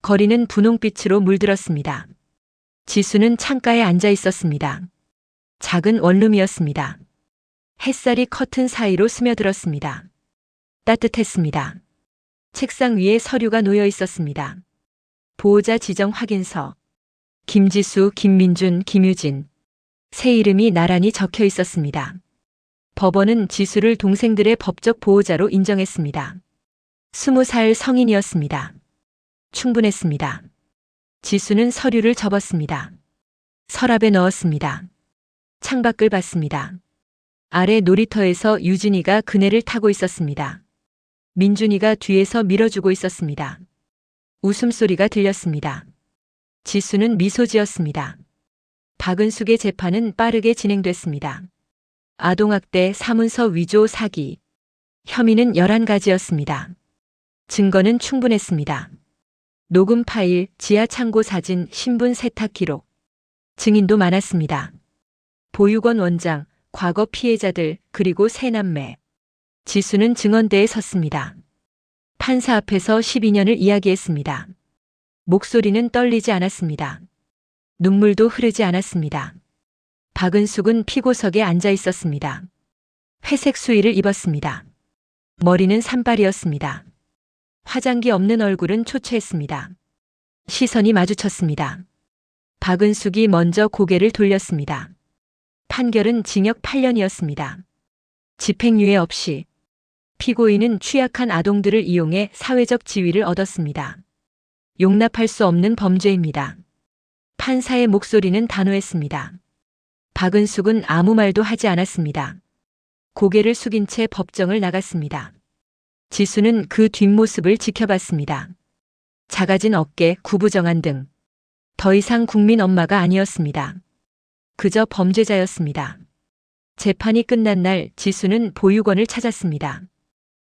거리는 분홍빛으로 물들었습니다. 지수는 창가에 앉아 있었습니다. 작은 원룸이었습니다. 햇살이 커튼 사이로 스며들었습니다. 따뜻했습니다. 책상 위에 서류가 놓여 있었습니다. 보호자 지정 확인서. 김지수, 김민준, 김유진. 세 이름이 나란히 적혀 있었습니다. 법원은 지수를 동생들의 법적 보호자로 인정했습니다. 20살 성인이었습니다. 충분했습니다. 지수는 서류를 접었습니다. 서랍에 넣었습니다. 창밖을 봤습니다. 아래 놀이터에서 유진이가 그네를 타고 있었습니다. 민준이가 뒤에서 밀어주고 있었습니다. 웃음소리가 들렸습니다. 지수는 미소 지었습니다. 박은숙의 재판은 빠르게 진행됐습니다. 아동학대, 사문서 위조, 사기. 혐의는 11가지였습니다. 증거는 충분했습니다. 녹음 파일, 지하 창고 사진, 신분 세탁 기록. 증인도 많았습니다. 보육원 원장, 과거 피해자들, 그리고 세 남매. 지수는 증언대에 섰습니다. 판사 앞에서 12년을 이야기했습니다. 목소리는 떨리지 않았습니다. 눈물도 흐르지 않았습니다. 박은숙은 피고석에 앉아 있었습니다. 회색 수의를 입었습니다. 머리는 산발이었습니다. 화장기 없는 얼굴은 초췌했습니다. 시선이 마주쳤습니다. 박은숙이 먼저 고개를 돌렸습니다. 판결은 징역 8년이었습니다. 집행유예 없이. 피고인은 취약한 아동들을 이용해 사회적 지위를 얻었습니다. 용납할 수 없는 범죄입니다. 판사의 목소리는 단호했습니다. 박은숙은 아무 말도 하지 않았습니다. 고개를 숙인 채 법정을 나갔습니다. 지수는 그 뒷모습을 지켜봤습니다. 작아진 어깨, 구부정한 등. 더 이상 국민 엄마가 아니었습니다. 그저 범죄자였습니다. 재판이 끝난 날 지수는 보육원을 찾았습니다.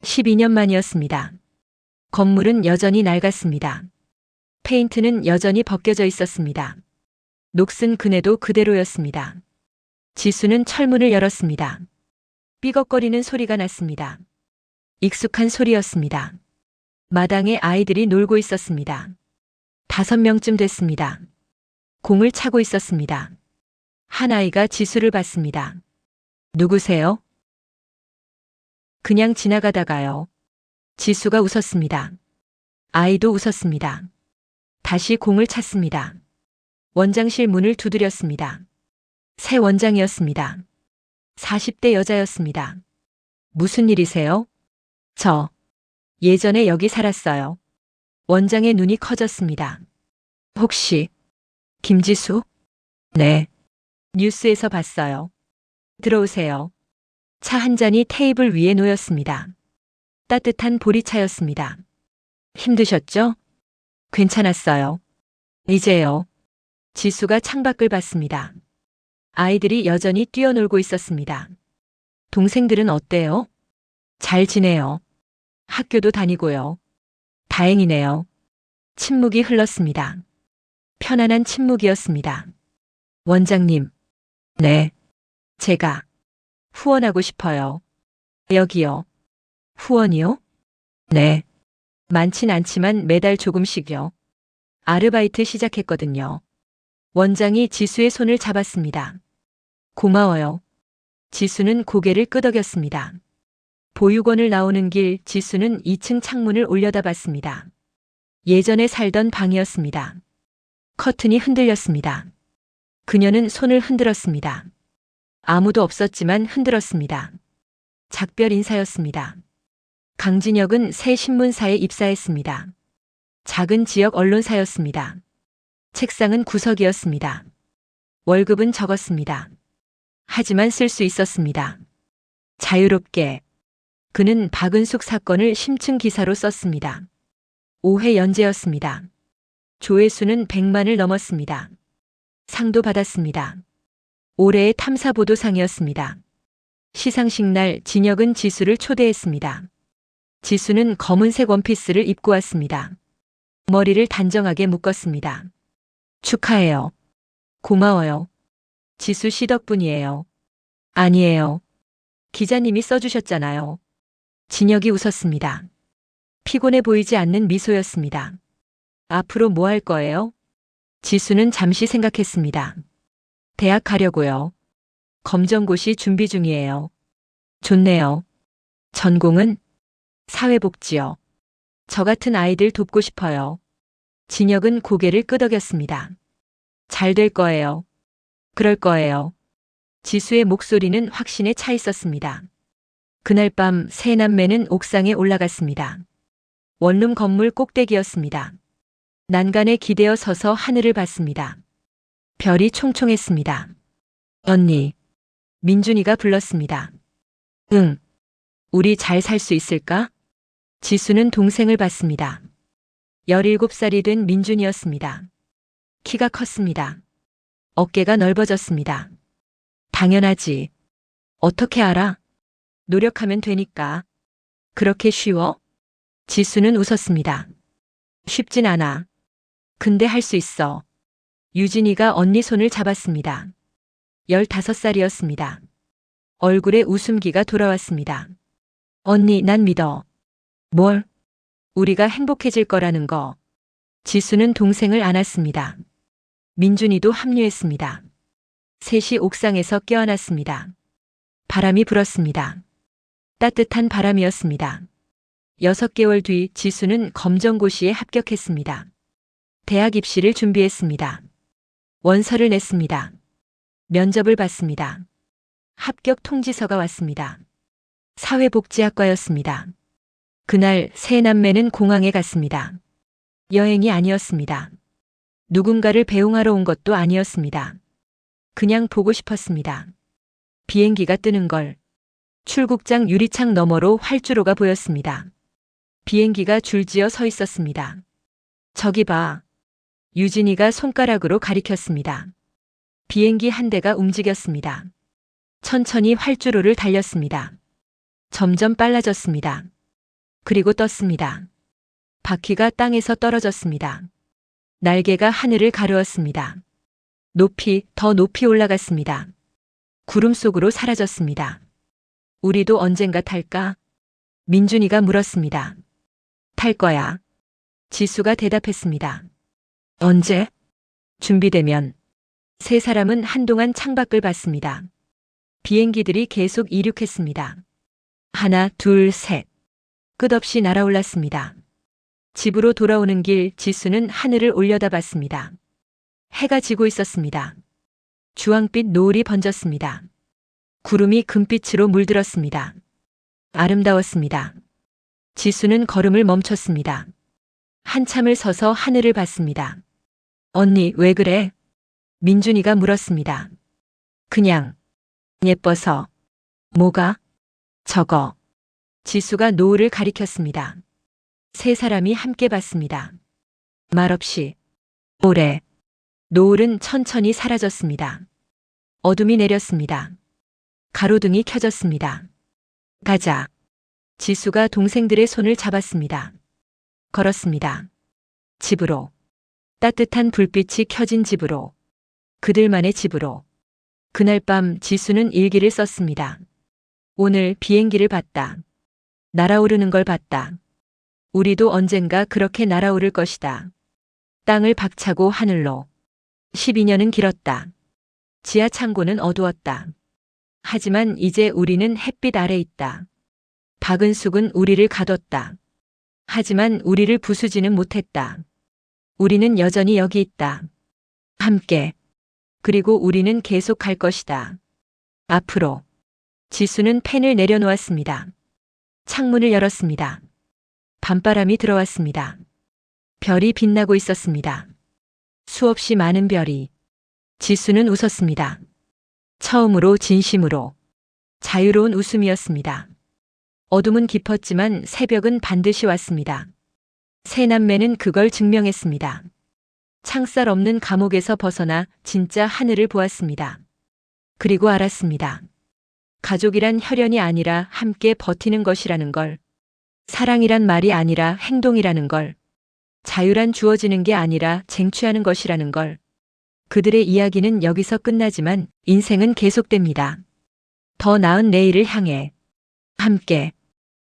12년 만이었습니다. 건물은 여전히 낡았습니다. 페인트는 여전히 벗겨져 있었습니다. 녹슨 그네도 그대로였습니다. 지수는 철문을 열었습니다. 삐걱거리는 소리가 났습니다. 익숙한 소리였습니다. 마당에 아이들이 놀고 있었습니다. 5명쯤 됐습니다. 공을 차고 있었습니다. 한 아이가 지수를 봤습니다. 누구세요? 그냥 지나가다가요. 지수가 웃었습니다. 아이도 웃었습니다. 다시 공을 찼습니다. 원장실 문을 두드렸습니다. 새 원장이었습니다. 40대 여자였습니다. 무슨 일이세요? 저 예전에 여기 살았어요. 원장의 눈이 커졌습니다. 혹시 김지수? 네. 뉴스에서 봤어요. 들어오세요. 차 한 잔이 테이블 위에 놓였습니다. 따뜻한 보리차였습니다. 힘드셨죠? 괜찮았어요. 이제요. 지수가 창밖을 봤습니다. 아이들이 여전히 뛰어놀고 있었습니다. 동생들은 어때요? 잘 지내요. 학교도 다니고요. 다행이네요. 침묵이 흘렀습니다. 편안한 침묵이었습니다. 원장님. 네. 제가 후원하고 싶어요. 여기요. 후원이요? 네. 많진 않지만 매달 조금씩요. 아르바이트 시작했거든요. 원장이 지수의 손을 잡았습니다. 고마워요. 지수는 고개를 끄덕였습니다. 보육원을 나오는 길 지수는 2층 창문을 올려다봤습니다. 예전에 살던 방이었습니다. 커튼이 흔들렸습니다. 그녀는 손을 흔들었습니다. 아무도 없었지만 흔들었습니다. 작별 인사였습니다. 강진혁은 새 신문사에 입사했습니다. 작은 지역 언론사였습니다. 책상은 구석이었습니다. 월급은 적었습니다. 하지만 쓸 수 있었습니다. 자유롭게. 그는 박은숙 사건을 심층 기사로 썼습니다. 5회 연재였습니다. 조회수는 100만을 넘었습니다. 상도 받았습니다. 올해의 탐사보도상이었습니다. 시상식 날 진혁은 지수를 초대했습니다. 지수는 검은색 원피스를 입고 왔습니다. 머리를 단정하게 묶었습니다. 축하해요. 고마워요. 지수 씨 덕분이에요. 아니에요. 기자님이 써주셨잖아요. 진혁이 웃었습니다. 피곤해 보이지 않는 미소였습니다. 앞으로 뭐 할 거예요? 지수는 잠시 생각했습니다. 대학 가려고요. 검정고시 준비 중이에요. 좋네요. 전공은? 사회복지요. 저 같은 아이들 돕고 싶어요. 진혁은 고개를 끄덕였습니다. 잘 될 거예요. 그럴 거예요. 지수의 목소리는 확신에 차 있었습니다. 그날 밤 세 남매는 옥상에 올라갔습니다. 원룸 건물 꼭대기였습니다. 난간에 기대어 서서 하늘을 봤습니다. 별이 총총했습니다. 언니. 민준이가 불렀습니다. 응. 우리 잘 살 수 있을까? 지수는 동생을 봤습니다. 17살이 된 민준이었습니다. 키가 컸습니다. 어깨가 넓어졌습니다. 당연하지. 어떻게 알아? 노력하면 되니까. 그렇게 쉬워? 지수는 웃었습니다. 쉽진 않아. 근데 할 수 있어. 유진이가 언니 손을 잡았습니다. 15살이었습니다. 얼굴에 웃음기가 돌아왔습니다. 언니, 난 믿어. 뭘? 우리가 행복해질 거라는 거. 지수는 동생을 안았습니다. 민준이도 합류했습니다. 셋이 옥상에서 껴안았습니다. 바람이 불었습니다. 따뜻한 바람이었습니다. 6개월 뒤 지수는 검정고시에 합격했습니다. 대학 입시를 준비했습니다. 원서를 냈습니다. 면접을 봤습니다. 합격 통지서가 왔습니다. 사회복지학과였습니다. 그날 세 남매는 공항에 갔습니다. 여행이 아니었습니다. 누군가를 배웅하러 온 것도 아니었습니다. 그냥 보고 싶었습니다. 비행기가 뜨는 걸. 출국장 유리창 너머로 활주로가 보였습니다. 비행기가 줄지어 서 있었습니다. 저기 봐. 유진이가 손가락으로 가리켰습니다. 비행기 한 대가 움직였습니다. 천천히 활주로를 달렸습니다. 점점 빨라졌습니다. 그리고 떴습니다. 바퀴가 땅에서 떨어졌습니다. 날개가 하늘을 가르었습니다. 높이, 더 높이 올라갔습니다. 구름 속으로 사라졌습니다. 우리도 언젠가 탈까? 민준이가 물었습니다. 탈 거야. 지수가 대답했습니다. 언제? 준비되면. 세 사람은 한동안 창밖을 봤습니다. 비행기들이 계속 이륙했습니다. 하나, 둘, 셋. 끝없이 날아올랐습니다. 집으로 돌아오는 길 지수는 하늘을 올려다봤습니다. 해가 지고 있었습니다. 주황빛 노을이 번졌습니다. 구름이 금빛으로 물들었습니다. 아름다웠습니다. 지수는 걸음을 멈췄습니다. 한참을 서서 하늘을 봤습니다. 언니, 왜 그래? 민준이가 물었습니다. 그냥. 예뻐서. 뭐가? 저거. 지수가 노을을 가리켰습니다. 세 사람이 함께 봤습니다. 말없이. 오래. 노을은 천천히 사라졌습니다. 어둠이 내렸습니다. 가로등이 켜졌습니다. 가자. 지수가 동생들의 손을 잡았습니다. 걸었습니다. 집으로. 따뜻한 불빛이 켜진 집으로. 그들만의 집으로. 그날 밤 지수는 일기를 썼습니다. 오늘 비행기를 봤다. 날아오르는 걸 봤다. 우리도 언젠가 그렇게 날아오를 것이다. 땅을 박차고 하늘로. 12년은 길었다. 지하 창고는 어두웠다. 하지만 이제 우리는 햇빛 아래 있다. 박은숙은 우리를 가뒀다. 하지만 우리를 부수지는 못했다. 우리는 여전히 여기 있다. 함께. 그리고 우리는 계속 갈 것이다. 앞으로. 지수는 펜을 내려놓았습니다. 창문을 열었습니다. 밤바람이 들어왔습니다. 별이 빛나고 있었습니다. 수없이 많은 별이. 지수는 웃었습니다. 처음으로 진심으로. 자유로운 웃음이었습니다. 어둠은 깊었지만 새벽은 반드시 왔습니다. 세 남매는 그걸 증명했습니다. 창살 없는 감옥에서 벗어나 진짜 하늘을 보았습니다. 그리고 알았습니다. 가족이란 혈연이 아니라 함께 버티는 것이라는 걸. 사랑이란 말이 아니라 행동이라는 걸. 자유란 주어지는 게 아니라 쟁취하는 것이라는 걸. 그들의 이야기는 여기서 끝나지만 인생은 계속됩니다. 더 나은 내일을 향해. 함께.